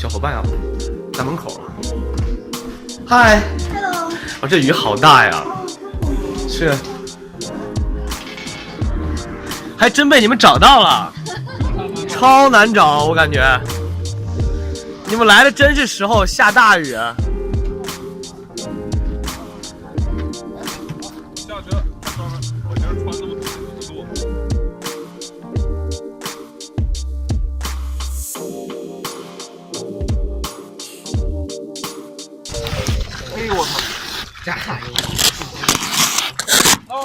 小伙伴要在门口了。嗨 ，Hello， 哦，这雨好大呀！是，还真被你们找到了，超难找，我感觉。你们来的真是时候，下大雨。下车，我今儿穿这么土不多。哎呦我操！加油！捞！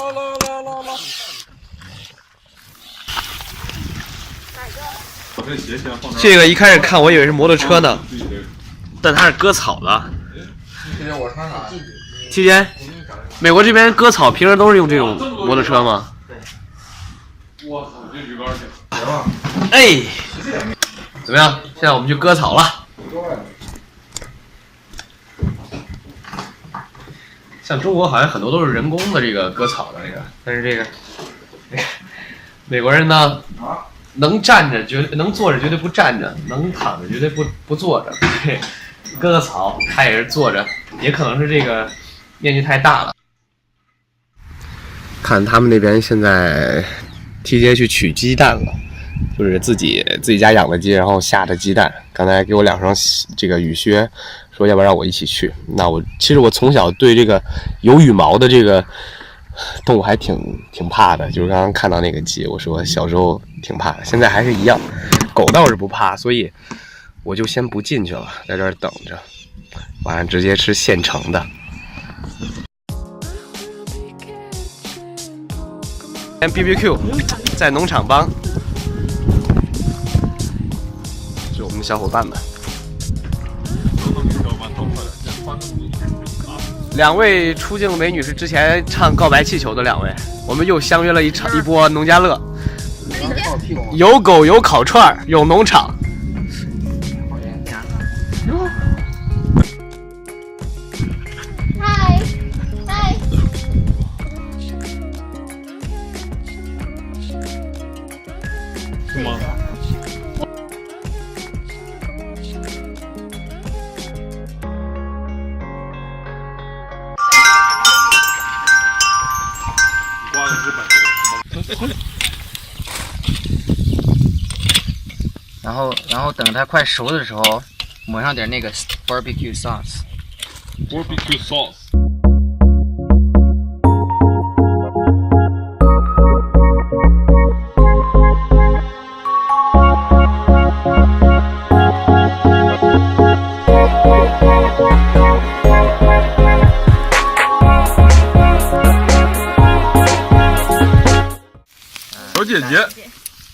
这个一开始看我以为是摩托车呢，但它是割草的。今天我穿啥？期间，美国这边割草平时都是用这种摩托车吗？对。我操，这鱼竿去。行了。哎，怎么样？现在我们去割草了。像中国好像很多都是人工的这个割草的这个，但是这个美国人呢，能站着能坐着绝对不站着，能躺着绝对不坐着。对，割个草，他也是坐着，也可能是这个面积太大了。看他们那边现在梯街去取鸡蛋了，就是自己家养的鸡，然后下的鸡蛋。刚才给我2双这个雨靴，说要不然让我一起去。那其实我从小对这个有羽毛的这个动物还挺怕的，就是刚刚看到那个鸡，我说小时候挺怕的，现在还是一样。狗倒是不怕，所以我就先不进去了，在这儿等着，晚上直接吃现成的。BBQ 在农场帮，是我们的小伙伴们。2位出镜美女是之前唱《告白气球》的2位，我们又相约了一波农家乐，有狗有烤串有农场。嗨，是吗？刮的日本的。然后等它快熟的时候，抹上点那个 barbecue sauce。barbecue sauce。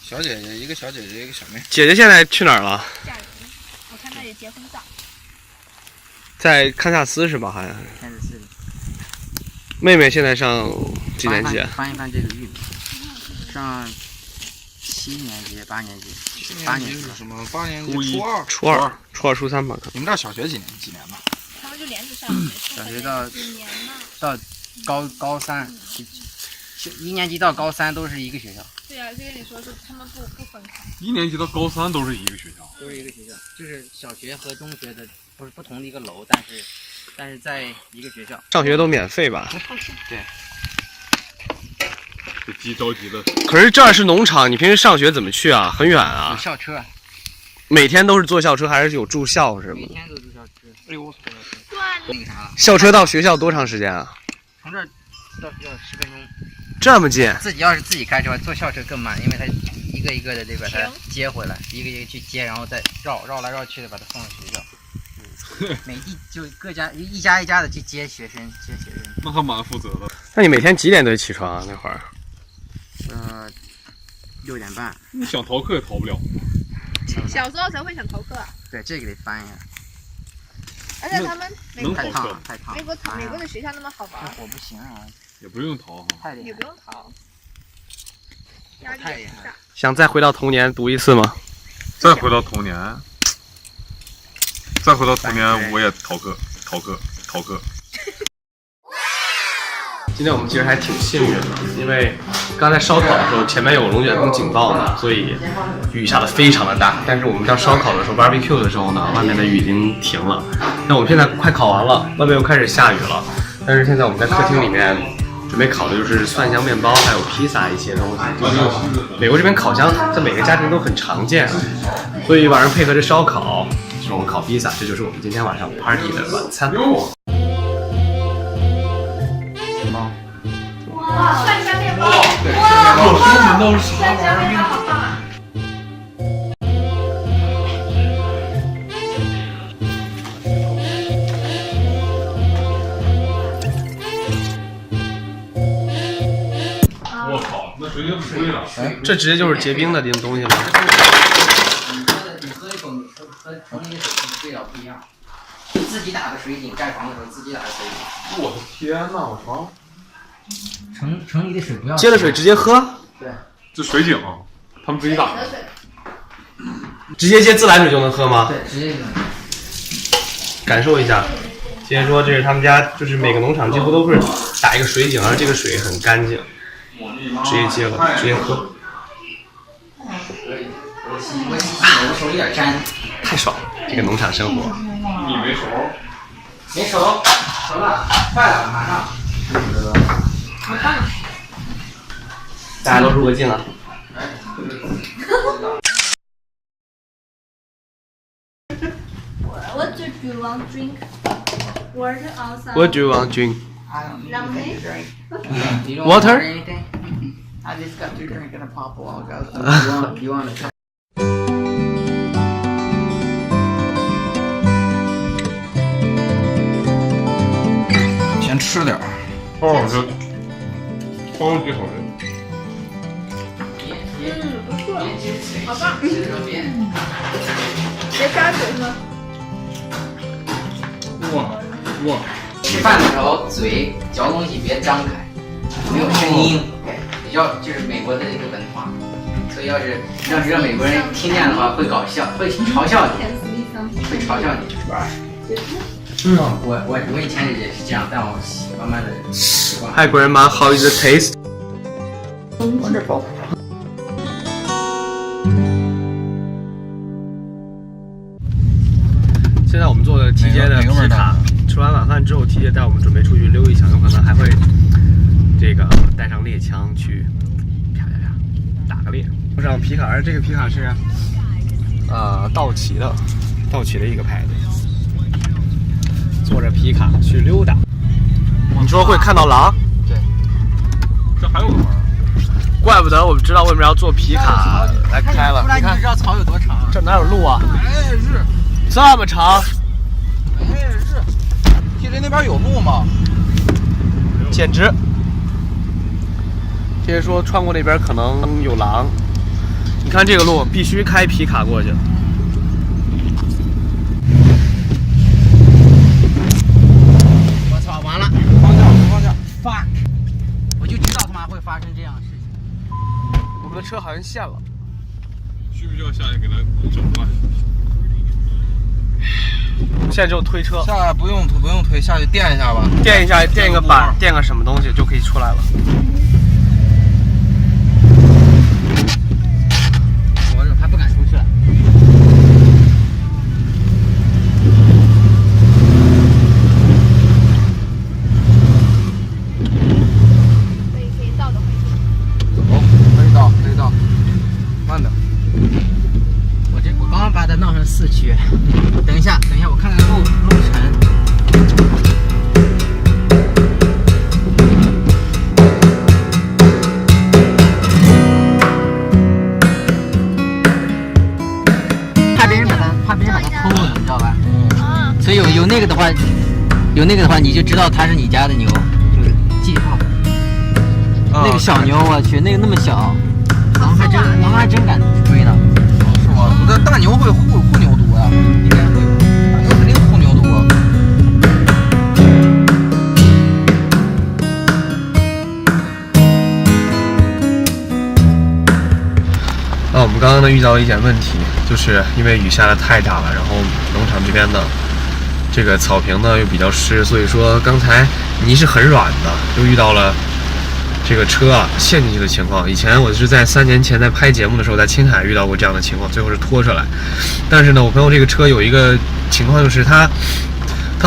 小姐姐，一个小姐姐，一个小妹。姐姐现在去哪儿了？嫁人，我看她也结婚照。在堪萨斯是吧？好像。看着是。妹妹现在上几年级？翻一翻这个玉米，上7年级、8年级。8年级是什么？8年级初二、初3吧。你们这儿小学几年的？他们就连着上小学到高3，1年级到高3都是一个学校。对啊，就跟你说是他们不分开。1年级到高3都是一个学校。都是一个学校，就是小学和中学的不同的一个楼，但是在一个学校。上学都免费吧？对。这鸡着急了。可是这儿是农场，你平时上学怎么去啊？很远啊。有校车。每天都是坐校车，还是有住校是吗？每天都坐校车。哎呦我操！那个啥了。校车到学校多长时间啊？从这儿到学校10分钟。这么近？要是自己开车，坐校车更慢，因为它一个一个的得把它接回来，一个一个去接，然后再绕来绕去的把它送到学校。每就各家一家的去接学生。那还蛮负责的。那你每天几点得起床啊？那会儿？6点半。你想逃课也逃不了。小时候才会想逃课。对，这个得翻一下。而且他们美国太烫。美国的学校那么好玩。我不行啊。也不用逃哈。也不用逃。压力也大。想再回到童年读一次吗？再回到童年，我也逃课。今天我们其实还挺幸运的，因为刚才烧烤的时候前面有龙卷风警报嘛，所以雨下的非常的大。但是我们到烧烤的时候 barbecue 的时候呢，外面的雨已经停了。那我们现在快烤完了，外面又开始下雨了。但是现在我们在客厅里面准备烤的就是蒜香面包，还有披萨一些东西。就是美国这边烤箱在每个家庭都很常见，所以晚上配合着烧烤，就是我们烤披萨，这就是我们今天晚上 party 的晚餐。哇，蒜香面包，哇，蒜香面包好棒啊！我靠，那水晶不贵了。这直接就是结冰的这种东西了。你喝一口和城里的水晶味道不一样。你自己打的水井，盖房的时候自己打的水井。我的天呐，我操！城里的水不要接了水直接喝，对，这水井，他们自己打的。直接接自来水就能喝吗？对，直接就能。感受一下。接着说，这是他们家，就是每个农场几乎都是打一个水井，而这个水很干净，直接接了，直接喝。我手有点粘。太爽了，这个农场生活。你没熟？没熟，熟了，快了，马上。好棒！大家都入个镜啊。What do you want drink? Water outside. What do you want to drink? I don't need Lemonade? anything to drink. You don't Water? want anything? I just got through drinking a pop a while ago. So You want a cup? 先吃点儿。好吃，超级好吃。不错，好棒！吃这边。别加水喝。哇！吃饭的时候嘴嚼东西别张开，没有声音，就是美国的这个文化，所以要是让美国人听见的话会搞笑，会嘲笑你，会嘲笑你。我以前也是这样，但我慢慢的习惯。Hi Grandma, how is the taste? Wonderful. 现在我们做的 TJ 的皮卡，吃完晚饭之后 ，TJ 带我们准备出去溜一下，有可能还会这个带上猎枪去啪啪啪打个猎。路上皮卡，而这个皮卡是道奇的一个牌子。坐着皮卡去溜达，你说会看到狼？对，这还有个门儿。怪不得我们知道为什么要坐皮卡来开了。不然你就知道草有多长。这哪有路啊？哎是，这么长，哎是。TJ 那边有路吗？简直！这些说穿过那边可能有狼，你看这个路必须开皮卡过去。我操，完了！方向 fuck！ 我就知道他妈会发生这样的事情。我们的车好像陷了，需不需要下去给它整断？现在只有推车，下来不用推，下去垫一下吧。垫一下，垫一个板，垫个什么东西就可以出来了。我这还不敢出去了。可以倒的回去。走，可以倒，慢点。我刚刚把它弄成4驱。等一下，我看看路程。怕别人把它偷了，你知道吧？所以有那个的话，你就知道它是你家的牛，就是记号。那个小牛，我去，那个那么小，狼还真敢追呢。是吗？这大牛会护牛犊呀？应该会吧？大牛肯定护牛犊啊。我们刚刚呢遇到了一点问题，就是因为雨下的太大了，然后农场这边的这个草坪呢又比较湿，所以说刚才泥是很软的，就遇到了这个车啊陷进去的情况。以前我是在3年前在拍节目的时候，在青海遇到过这样的情况，最后是拖出来。但是呢，我朋友这个车有一个情况，就是它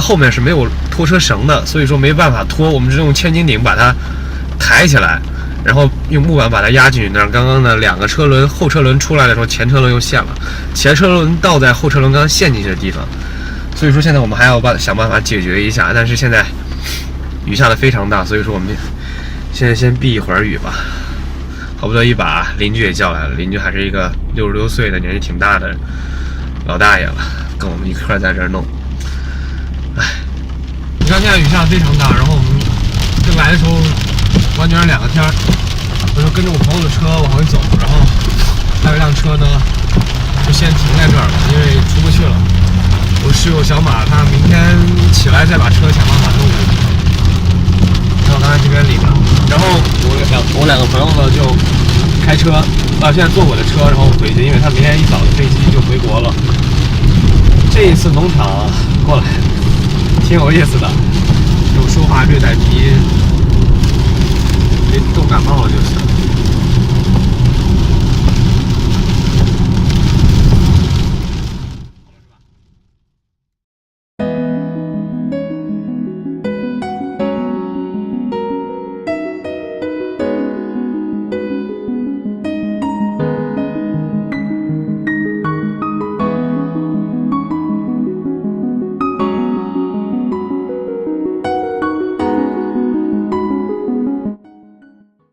后面是没有拖车绳的，所以说没办法拖，我们是用千斤顶把它抬起来，然后用木板把它压进去。那刚刚呢2个车轮后车轮出来的时候，前车轮又陷了，前车轮倒在后车轮刚陷进去的地方。所以说现在我们还要想办法解决一下，但是现在雨下的非常大，所以说我们现在先避一会儿雨吧。好不得已把邻居也叫来了，邻居还是一个66岁的年纪挺大的老大爷了，跟我们一块在这儿弄。哎，你看现在雨下的非常大，然后我们这来的时候完全是2个天儿。我就跟着我朋友的车往回走，然后还有一辆车呢就先停在这儿了，因为出不去了。我室友小马他明天起来再把车想办法弄回去。然后刚才这边领了，然后我两个朋友呢就开车现在坐我的车然后回去，因为他明天一早的飞机就回国了。这一次农场过来挺有意思的，有说话略带低